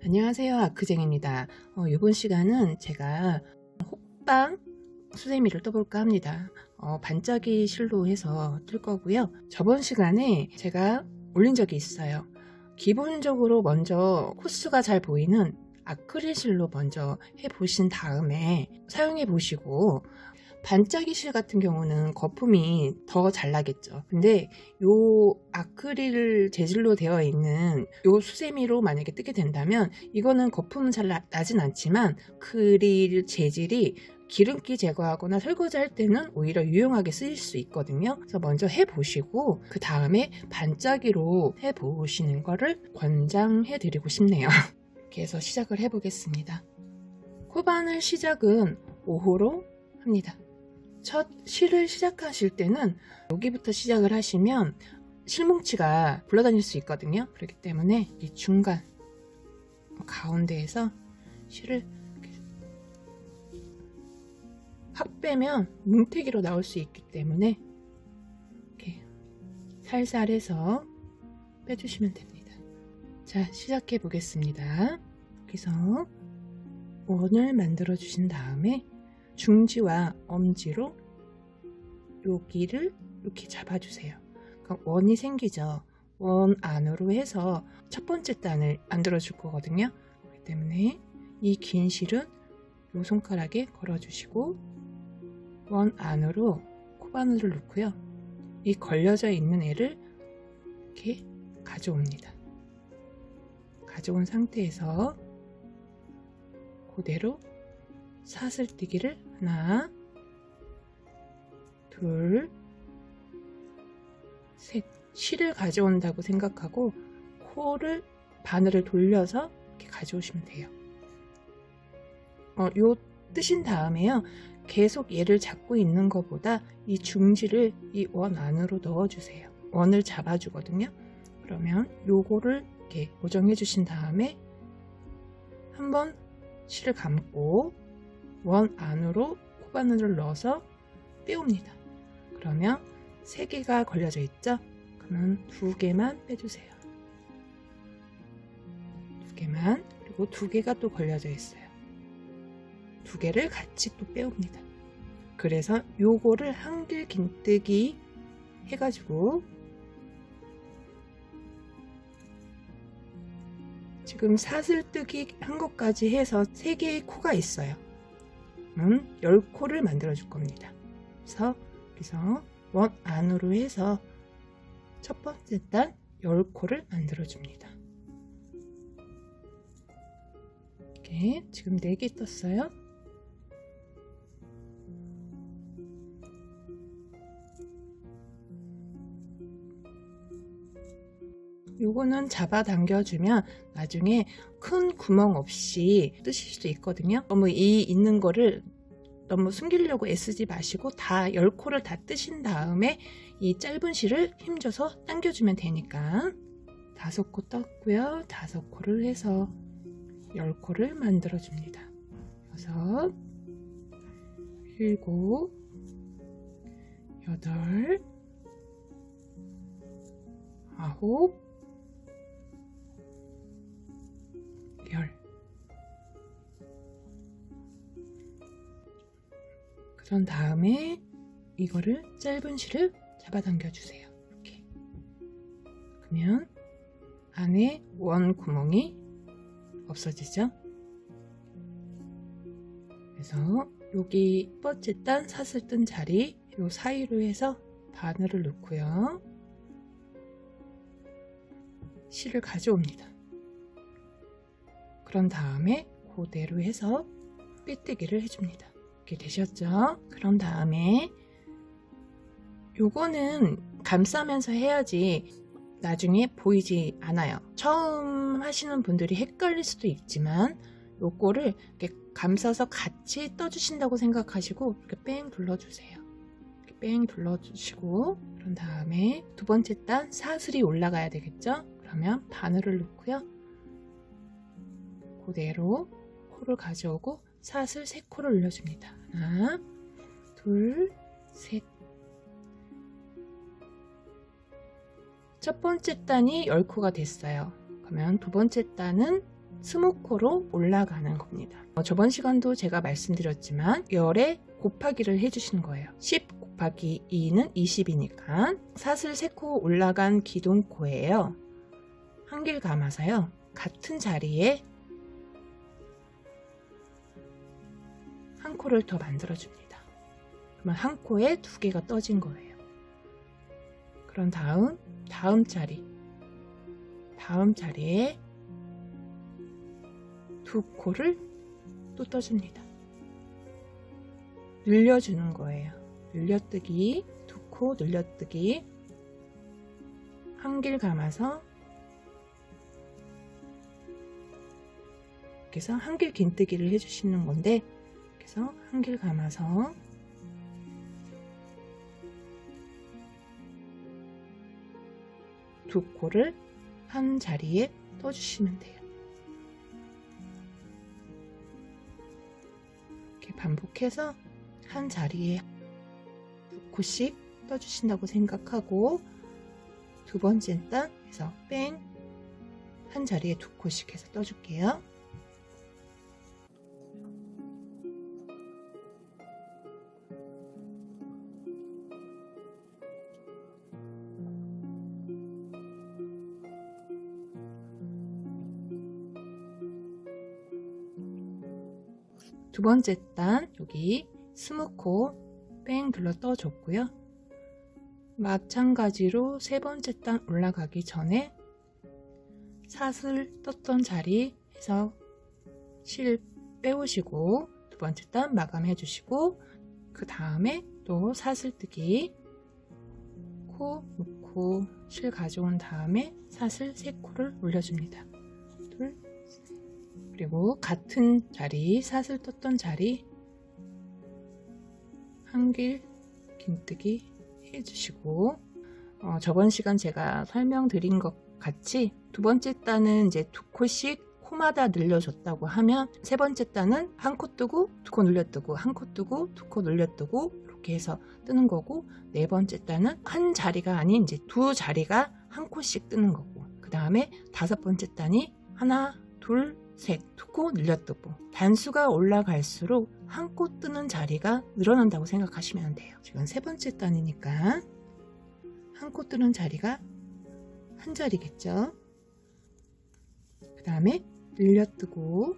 안녕하세요, 아크쟁입니다. 이번 시간은 제가 호빵 수세미를 떠볼까 합니다. 반짝이 실로 해서 뜰 거고요. 저번 시간에 제가 올린 적이 있어요. 기본적으로 먼저 코스가 잘 보이는 아크릴 실로 먼저 해보신 다음에 사용해 보시고, 반짝이 실 같은 경우는 거품이 더 잘 나겠죠. 근데 요 아크릴 재질로 되어 있는 요 수세미로 만약에 뜨게 된다면 이거는 거품은 잘 나진 않지만 아크릴 재질이 기름기 제거하거나 설거지 할 때는 오히려 유용하게 쓰일 수 있거든요. 그래서 먼저 해보시고 그 다음에 반짝이로 해보시는 거를 권장해 드리고 싶네요. 이렇게 해서 시작을 해보겠습니다. 코바늘 시작은 5호로 합니다. 첫 실을 시작하실 때는 여기부터 시작을 하시면 실뭉치가 굴러다닐 수 있거든요. 그렇기 때문에 이 중간 가운데에서 실을 확 빼면 뭉태기로 나올 수 있기 때문에 이렇게 살살 해서 빼주시면 됩니다. 자, 시작해 보겠습니다. 여기서 원을 만들어 주신 다음에 중지와 엄지로 여기를 이렇게 잡아주세요. 그럼 원이 생기죠. 원 안으로 해서 첫 번째 단을 만들어 줄 거거든요. 그렇기 때문에 이 긴 실은 이 손가락에 걸어주시고 원 안으로 코바늘을 넣고요. 이 걸려져 있는 애를 이렇게 가져옵니다. 가져온 상태에서 그대로 사슬뜨기를 하나, 둘, 셋. 실을 가져온다고 생각하고 코를 바늘을 돌려서 이렇게 가져오시면 돼요. 요 뜨신 다음에요. 계속 얘를 잡고 있는 것보다 이 중지를 이 원 안으로 넣어주세요. 원을 잡아주거든요. 그러면 요거를 이렇게 고정해 주신 다음에 한번 실을 감고 원 안으로 코바늘을 넣어서 빼옵니다. 그러면 3개가 걸려져 있죠? 그러면 2개만 빼주세요. 2개만, 그리고 2개가 또 걸려져 있어요. 2개를 같이 또 빼옵니다. 그래서 요거를 한길 긴뜨기 해가지고 지금 사슬뜨기 한 것까지 해서 3개의 코가 있어요. 10코를 만들어 줄 겁니다. 그래서 여기서 원 안으로 해서 첫 번째 단 10코를 만들어 줍니다. 이렇게 지금 4개 떴어요. 요거는 잡아당겨주면 나중에 큰 구멍 없이 뜨실 수 있거든요. 너무 이 있는 거를 너무 숨기려고 애쓰지 마시고 다 10코를 다 뜨신 다음에 이 짧은 실을 힘줘서 당겨주면 되니까 5코 떴고요. 5코를 해서 10코를 만들어 줍니다. 6, 7, 8, 9, 10. 그런 다음에 이거를 짧은 실을 잡아당겨 주세요. 이렇게. 그러면 안에 원 구멍이 없어지죠. 그래서 여기 첫 번째 단 사슬 뜬 자리 요 사이로 해서 바늘을 넣고요. 실을 가져옵니다. 그런 다음에 그대로 해서 빼뜨기를 해줍니다. 이렇게 되셨죠? 그런 다음에 요거는 감싸면서 해야지 나중에 보이지 않아요. 처음 하시는 분들이 헷갈릴 수도 있지만 요거를 이렇게 감싸서 같이 떠주신다고 생각하시고 이렇게 뺑 둘러주세요. 이렇게 뺑 둘러주시고 그런 다음에 두 번째 단 사슬이 올라가야 되겠죠? 그러면 바늘을 넣고요. 그대로 코를 가져오고 사슬 3코를 올려줍니다. 하나, 둘, 셋. 첫 번째 단이 10코가 됐어요. 그러면 두 번째 단은 스무코로 올라가는 겁니다. 저번 시간도 제가 말씀드렸지만 열에 곱하기를 해주시는 거예요. 10 곱하기 2는 20이니까 사슬 3코 올라간 기둥코예요. 한길 감아서요. 같은 자리에 한 코를 더 만들어줍니다. 그러면 한 코에 2개가 떠진 거예요. 그런 다음 자리에 2코를 또 떠줍니다. 늘려주는 거예요. 늘려뜨기, 2코 늘려뜨기, 한길 감아서 그래서 한길 긴뜨기를 해주시는 건데, 그래서 한길 감아서 두 코를 한 자리에 떠주시면 돼요. 이렇게 반복해서 한 자리에 2코씩 떠주신다고 생각하고, 두 번째 단에서 뺑 한 자리에 2코씩 해서 떠줄게요. 두 번째 단 여기 스무코 뺑 둘러 떠줬고요. 마찬가지로 세 번째 단 올라가기 전에 사슬 떴던 자리에서 실 빼오시고 두 번째 단 마감해 주시고, 그 다음에 또 사슬뜨기 코 놓고 실 가져온 다음에 사슬 3코를 올려줍니다. 둘, 그리고 같은 자리, 사슬 떴던 자리 한길 긴뜨기 해주시고, 저번 시간 제가 설명드린 것 같이 두 번째 단은 이제 2코씩 코마다 늘려줬다고 하면, 세 번째 단은 한 코 뜨고 2코 늘려뜨고, 한 코 뜨고 2코 늘려뜨고 이렇게 해서 뜨는 거고, 네 번째 단은 한 자리가 아닌 이제 두 자리가 한 코씩 뜨는 거고, 그 다음에 다섯 번째 단이 하나, 둘, 셋, 2코 늘려뜨고, 단수가 올라갈수록 한 코 뜨는 자리가 늘어난다고 생각하시면 돼요. 지금 세 번째 단이니까 한 코 뜨는 자리가 한 자리겠죠. 그 다음에 늘려뜨고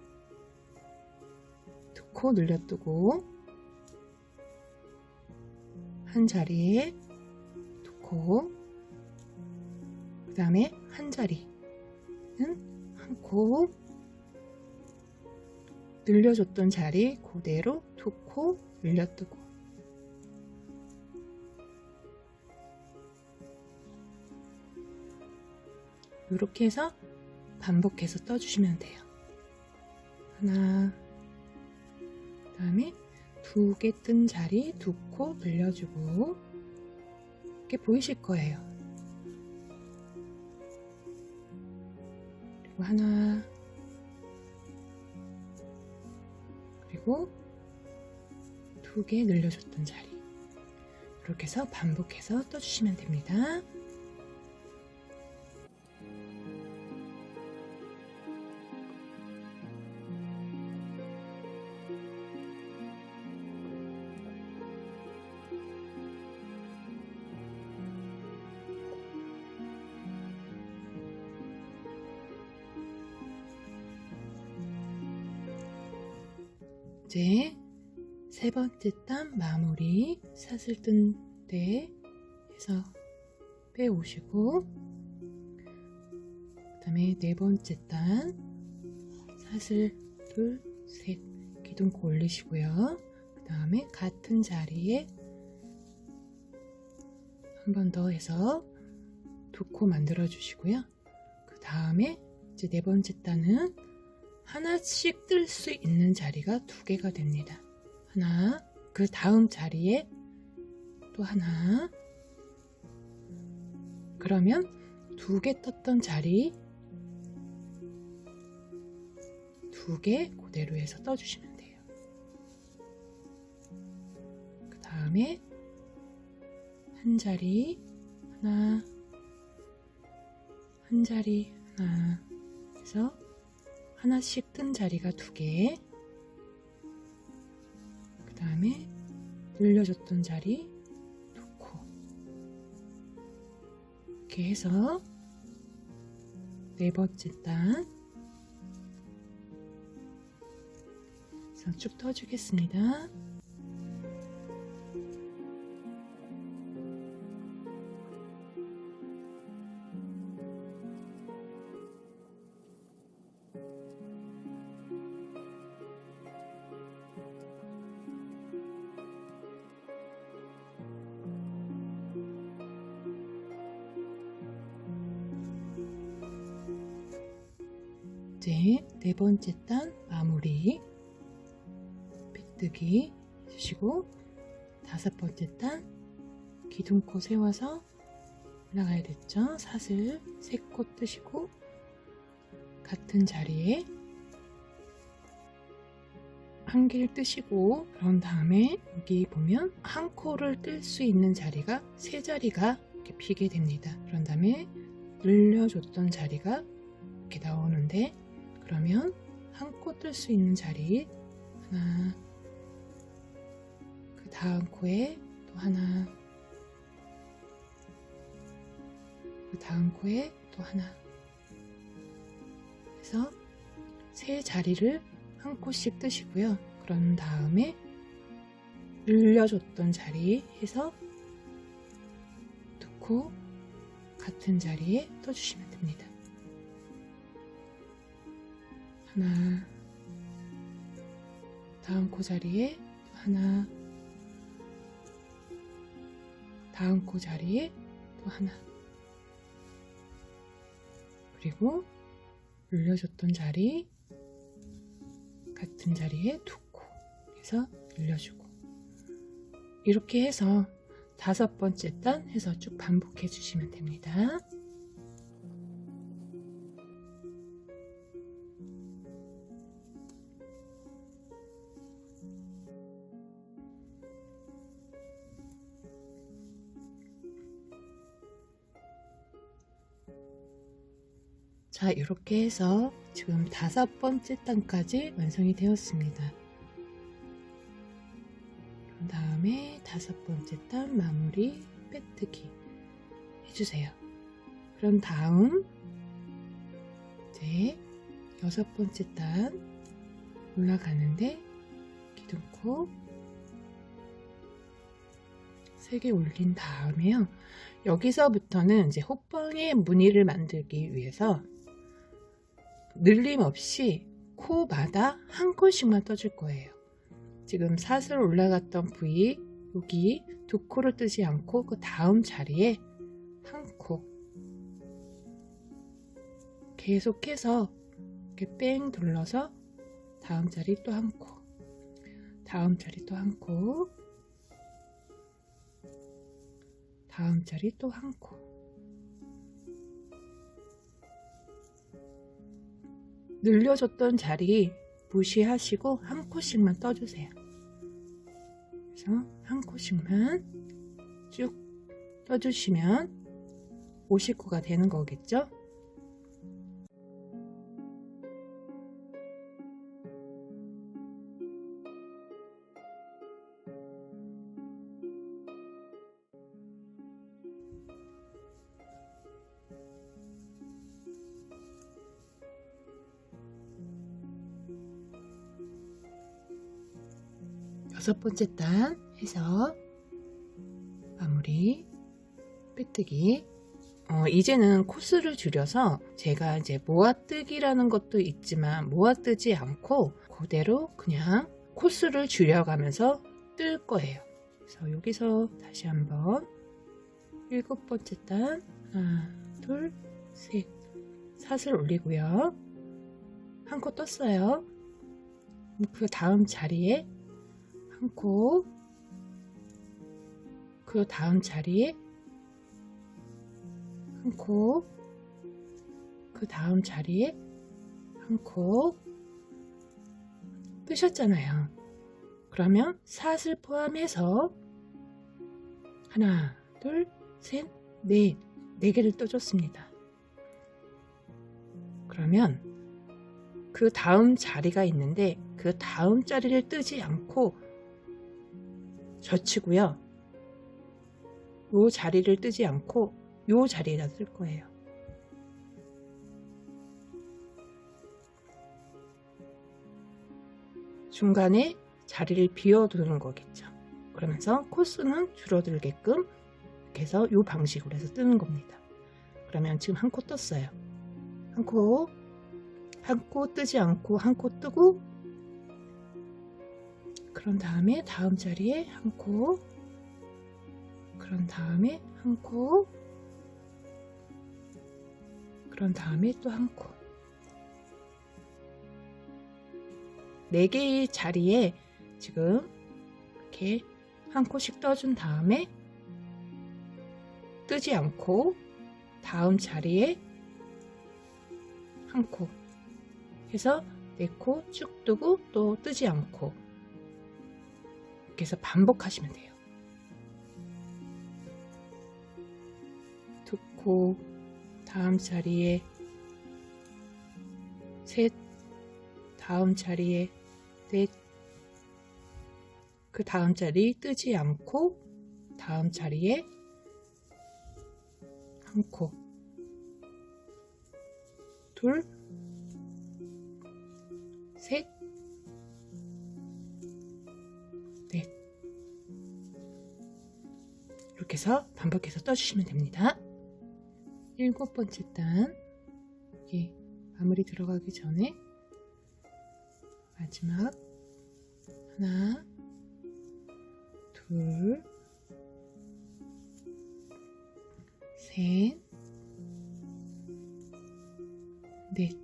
2코 늘려뜨고 한 자리에 2코, 그 다음에 한 자리는 한 코, 늘려줬던 자리 그대로 2코 늘려뜨고, 이렇게 해서 반복해서 떠주시면 돼요. 하나, 그 다음에 2개 뜬 자리 2코 늘려주고, 이렇게 보이실 거예요. 그리고 하나, 그리고 2개 늘려줬던 자리, 이렇게 해서 반복해서 떠주시면 됩니다. 이제 세 번째 단 마무리, 사슬 뜬 데 해서 빼오시고, 그 다음에 네 번째 단 사슬 둘, 셋 기둥코 올리시고요. 그 다음에 같은 자리에 한 번 더 해서 2코 만들어 주시고요. 그 다음에 이제 네 번째 단은 하나씩 뜰 수 있는 자리가 2개가 됩니다. 하나, 그 다음 자리에 또 하나, 그러면 2개 떴던 자리 2개 그대로 해서 떠주시면 돼요. 그 다음에 한 자리 하나, 한 자리 하나 해서 하나씩 뜬 자리가 2개, 그 다음에 늘려줬던 자리 놓고, 이렇게 해서 4번째 단 쭉 떠주겠습니다. 이제 4번째 단 마무리 빼뜨기 해주시고, 5번째 단 기둥코 세워서 올라가야 됐죠. 사슬 3코 뜨시고 같은 자리에 한 개를 뜨시고, 그런 다음에 여기 보면 한 코를 뜰 수 있는 자리가 3자리가 이렇게 비게 됩니다. 그런 다음에 늘려줬던 자리가 이렇게 나오는데, 그러면 한 코 뜰 수 있는 자리 하나, 그 다음 코에 또 하나, 그 다음 코에 또 하나, 그래서 3자리를 한 코씩 뜨시고요. 그런 다음에 늘려줬던 자리 해서 2코 같은 자리에 떠주시면 됩니다. 하나, 다음 코 자리에 또 하나, 다음 코 자리에 또 하나, 그리고 늘려줬던 자리 같은 자리에 2코 해서 늘려주고, 이렇게 해서 5번째 단 해서 쭉 반복해 주시면 됩니다. 자, 이렇게 해서 지금 5번째 단까지 완성이 되었습니다. 그 다음에 5번째 단 마무리 빼뜨기 해주세요. 그런 다음 이제 6번째 단 올라가는데 기둥코 3개 올린 다음에요. 여기서부터는 이제 호빵의 무늬를 만들기 위해서 늘림 없이 코마다 한 코씩만 떠줄 거예요. 지금 사슬 올라갔던 부위, 여기 2코를 뜨지 않고 그 다음 자리에 한 코, 계속해서 이렇게 뺑 둘러서 다음 자리 또 한 코, 다음 자리 또 한 코, 다음 자리 또 한 코, 늘려줬던 자리 무시하시고 한 코씩만 떠주세요. 그래서 한 코씩만 쭉 떠주시면 50코가 되는 거겠죠? 여섯 번째 단 해서 마무리 빼뜨기. 이제는 코스를 줄여서 제가 이제 모아뜨기라는 것도 있지만 모아뜨지 않고 그대로 그냥 코스를 줄여가면서 뜰 거예요. 그래서 여기서 다시 한번 7번째 단 하나, 둘, 셋 사슬 올리고요. 한 코 떴어요. 그 다음 자리에 한 코, 그 다음 자리에 한 코, 그 다음 자리에 한 코 뜨셨잖아요. 그러면 사슬 포함해서 하나, 둘, 셋, 넷, 4개를 떠줬습니다. 그러면 그 다음 자리가 있는데 그 다음 자리를 뜨지 않고 젖히고요. 요 자리를 뜨지 않고 요 자리에다 뜰 거예요. 중간에 자리를 비워두는 거겠죠. 그러면서 코수는 줄어들게끔 이렇게 해서 이 방식으로 해서 뜨는 겁니다. 그러면 지금 한 코 떴어요. 한 코 뜨지 않고 한 코 뜨고, 그런 다음에 다음 자리에 한 코, 그런 다음에 한 코, 그런 다음에 또 한 코. 4개의 자리에 지금 이렇게 한 코씩 떠준 다음에 뜨지 않고 다음 자리에 한 코 해서 4코 쭉 뜨고 또 뜨지 않고, 이렇게 해서 반복하시면 돼요. 2코, 다음 자리에 셋, 다음 자리에 넷, 그 다음 자리 뜨지 않고 다음 자리에 한 코, 둘, 셋, 넷. 이렇게 해서 반복해서 떠주시면 됩니다. 7번째 단, 여기 마무리 들어가기 전에 마지막 하나, 둘, 셋, 넷.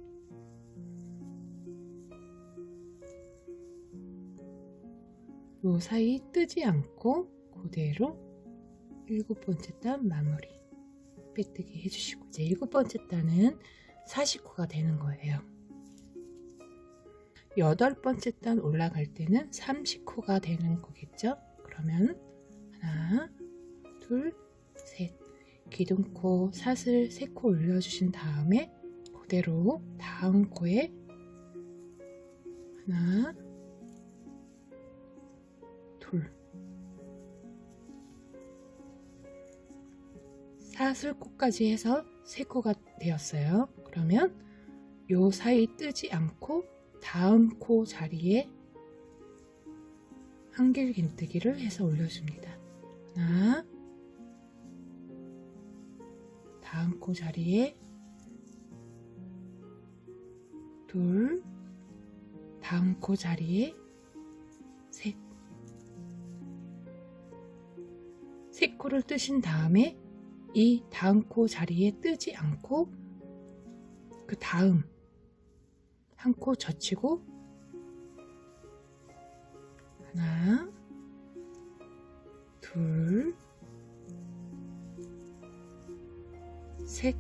요 사이 뜨지 않고 그대로 7번째 단 마무리 빼뜨기 해주시고, 이제 7번째 단은 40코가 되는 거예요. 8번째 단 올라갈 때는 30코가 되는 거겠죠? 그러면 하나, 둘, 셋, 기둥코 사슬 3코 올려주신 다음에 그대로 다음 코에 하나, 둘, 사슬코까지 해서 3코가 되었어요. 그러면 요 사이 뜨지 않고 다음 코 자리에 한길긴뜨기를 해서 올려줍니다. 하나, 다음 코 자리에 둘, 다음 코 자리에 셋. 3코를 뜨신 다음에 이 다음 코 자리에 뜨지 않고 그 다음 한 코 젖히고 하나, 둘, 셋.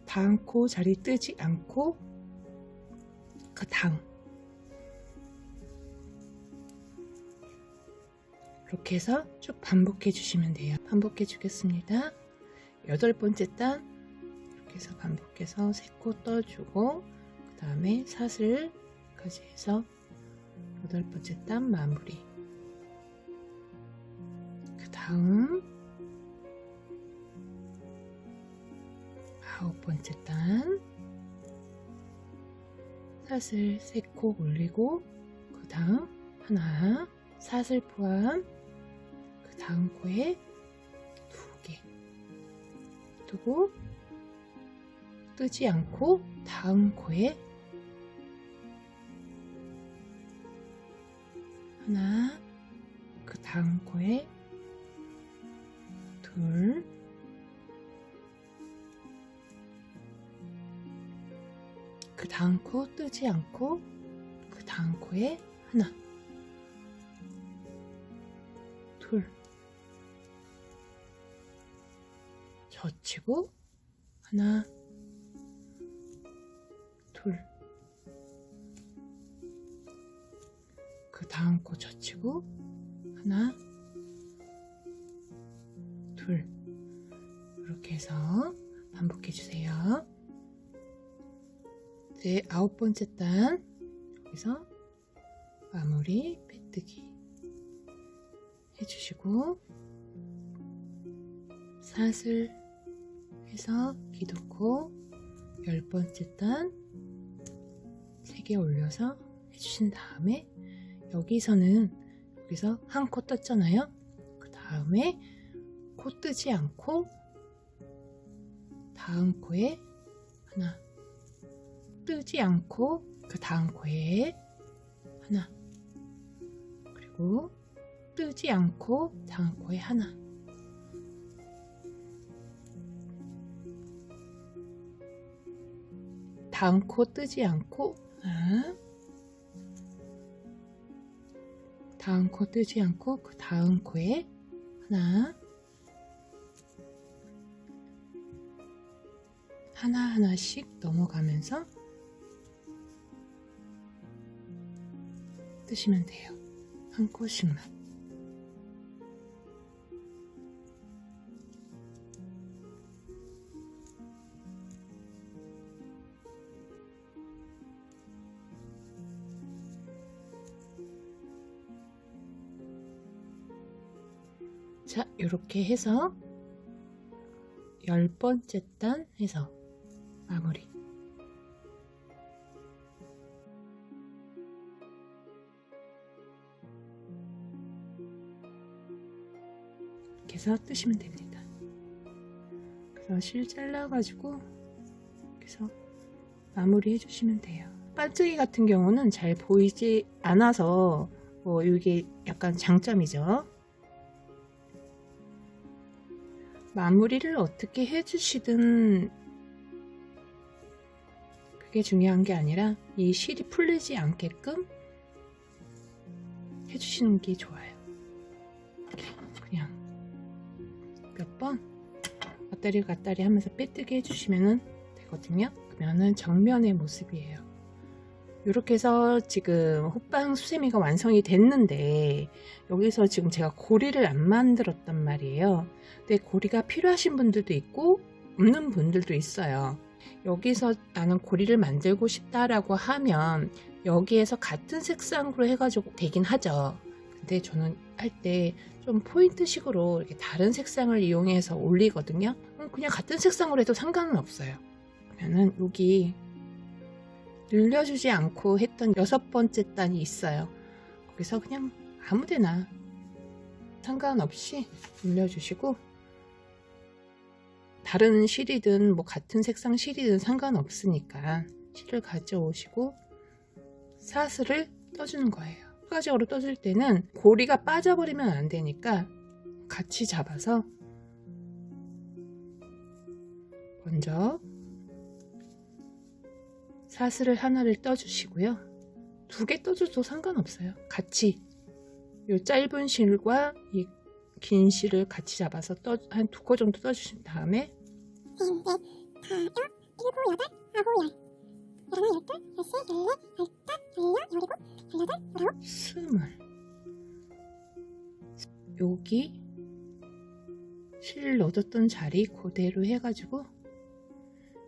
다음 코 자리 뜨지 않고 그 다음, 이렇게 해서 쭉 반복해 주시면 돼요. 반복해 주겠습니다. 8번째 단 이렇게 해서 반복해서 3코 떠주고, 그 다음에 사슬까지 해서 8번째 단 마무리. 그 다음 9번째 단 사슬 3코 올리고, 그 다음 하나, 사슬 포함 그 다음 코에 2개 뜨고, 뜨지 않고 다음 코에 하나, 그 다음 코에 둘, 그 다음 코 뜨지 않고 그 다음 코에 하나, 둘, 젖히고 하나, 둘, 그 다음 코 젖히고 하나, 둘. 이렇게 해서 반복해 주세요. 이제 9번째 단 여기서 마무리 빼뜨기 해주시고 사슬 해서 기도코 10번째 단 3개 올려서 해주신 다음에 여기서 한 코 떴잖아요. 그 다음에 코 뜨지 않고 다음 코에 하나, 뜨지 않고 그 다음 코에 하나, 그리고 뜨지 않고 다음 코에 하나, 다음 코 뜨지 않고 하나, 다음 코 뜨지 않고 그 다음 코에 하나, 하나하나씩 넘어가면서 뜨시면 돼요. 한 코씩만. 자, 이렇게 해서 10번째 단 해서 마무리. 이렇게 해서 뜨시면 됩니다. 그래서 실 잘라가지고 이렇게 해서 마무리 해주시면 돼요. 반짝이 같은 경우는 잘 보이지 않아서 이게 약간 장점이죠. 마무리를 어떻게 해주시든 그게 중요한 게 아니라 이 실이 풀리지 않게끔 해주시는 게 좋아요. 이렇게 그냥 몇 번 왔다리 하면서 빼뜨기 해주시면 되거든요. 그러면은 정면의 모습이에요. 이렇게 해서 지금 호빵 수세미가 완성이 됐는데 여기서 지금 제가 고리를 안 만들었단 말이에요. 근데 고리가 필요하신 분들도 있고 없는 분들도 있어요. 여기서 나는 고리를 만들고 싶다라고 하면 여기에서 같은 색상으로 해가지고 되긴 하죠. 근데 저는 할 때 좀 포인트식으로 이렇게 다른 색상을 이용해서 올리거든요. 그냥 같은 색상으로 해도 상관은 없어요. 그러면은 여기 늘려주지 않고 했던 6번째 단이 있어요. 거기서 그냥 아무데나 상관없이 늘려주시고 다른 실이든 같은 색상 실이든 상관없으니까 실을 가져오시고 사슬을 떠주는 거예요. 추가적으로 떠줄 때는 고리가 빠져버리면 안 되니까 같이 잡아서 먼저 사슬을 하나를 떠주시고요. 2개 떠줘도 상관없어요. 같이 이 짧은 실과 이 긴 실을 같이 잡아서 한 2코 정도 떠주신 다음에 스물 여기 실 넣어뒀던 자리 그대로 해가지고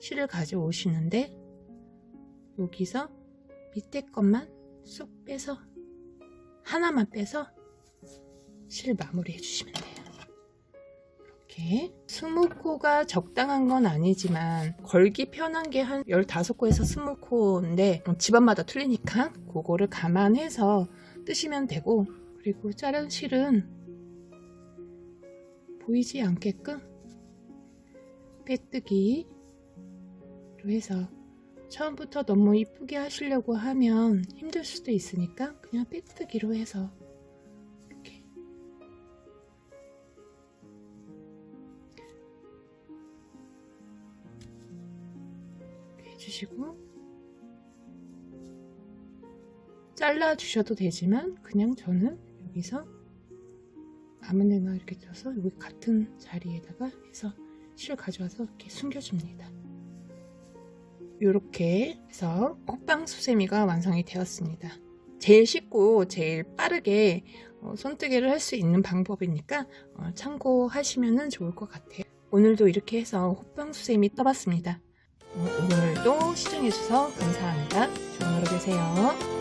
실을 가져오시는데 여기서 밑에 것만 쏙 빼서 하나만 빼서 실 마무리 해주시면 돼요. 이렇게 20코가 적당한 건 아니지만 걸기 편한 게 한 15코에서 20코인데 집안마다 틀리니까 그거를 감안해서 뜨시면 되고, 그리고 자른 실은 보이지 않게끔 빼뜨기로 해서 처음부터 너무 이쁘게 하시려고 하면 힘들 수도 있으니까 그냥 빼뜨기로 해서 이렇게 해주시고 잘라 주셔도 되지만 그냥 저는 여기서 아무데나 이렇게 껴서 여기 같은 자리에다가 해서 실 가져와서 이렇게 숨겨줍니다. 이렇게 해서 호빵 수세미가 완성이 되었습니다. 제일 쉽고 제일 빠르게 손뜨개를 할 수 있는 방법이니까 참고하시면 좋을 것 같아요. 오늘도 이렇게 해서 호빵 수세미 떠봤습니다. 오늘도 시청해주셔서 감사합니다. 좋은 하루 되세요.